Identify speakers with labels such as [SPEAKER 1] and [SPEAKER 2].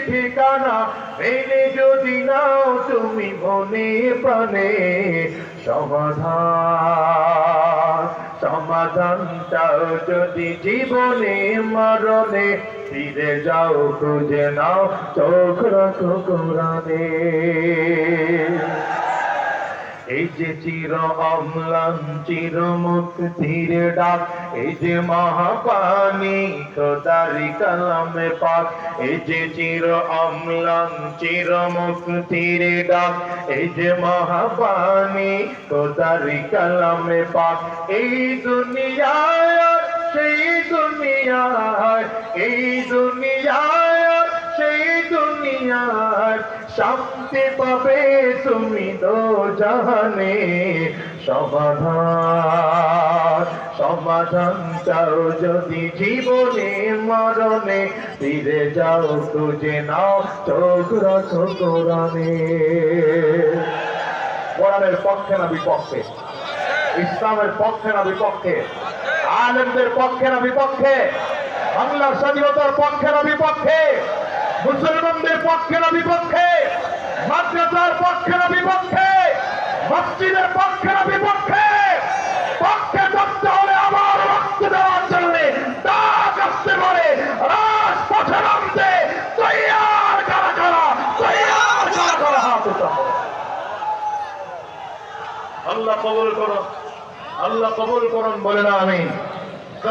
[SPEAKER 1] ঠিকানা মেনে যদি নাও তুমি মনে প্রাণে, সমাধান সমাধান চাও যদি জীবনে মরণে, ফিরে যাও খুঁজে নাও চোখ রাখো কোরআনে। এই যে চির অম্লান চির মুক্তির ডাক, এই যে মহাপানি খোদারি কালামে পাক, এই যে চির অম্লান চির মুক্তির ডাক, এই যে মহাপানি খোদারি কালামে পাক। এই দুনিয়ায় সেই দুনিয়ায়, এই দুনিয়ায় সেই দুনিয়ায় শান্তি পাবে তুমি দোজাহানে, সমাধান সমাধান চাও যদি জীবনে মরণে, ফিরে যাও খুঁজে নাও চোখ রাখো কোরআনে। কোরআনের পক্ষে না বিপক্ষে? ইসলামের পক্ষে না বিপক্ষে? আলেমদের পক্ষে না বিপক্ষে? বাংলার স্বাধীনতার পক্ষে না বিপক্ষে? মুসলমানদের পক্ষে না বিপক্ষে? মাদ্রাসার পক্ষে না বিপক্ষে? মসজিদের পক্ষে না বিপক্ষে? পক্ষে করতে হলে আমার রক্ত দেওয়ার জন্য ডাক আসতে পারে, রাজপথে নামতে তৈয়ার কারা কারা, তৈয়ার কারা কারা হাত উঠাও। আল্লাহ কবুল করুন, আল্লাহ কবুল করুন বলে না আমিন।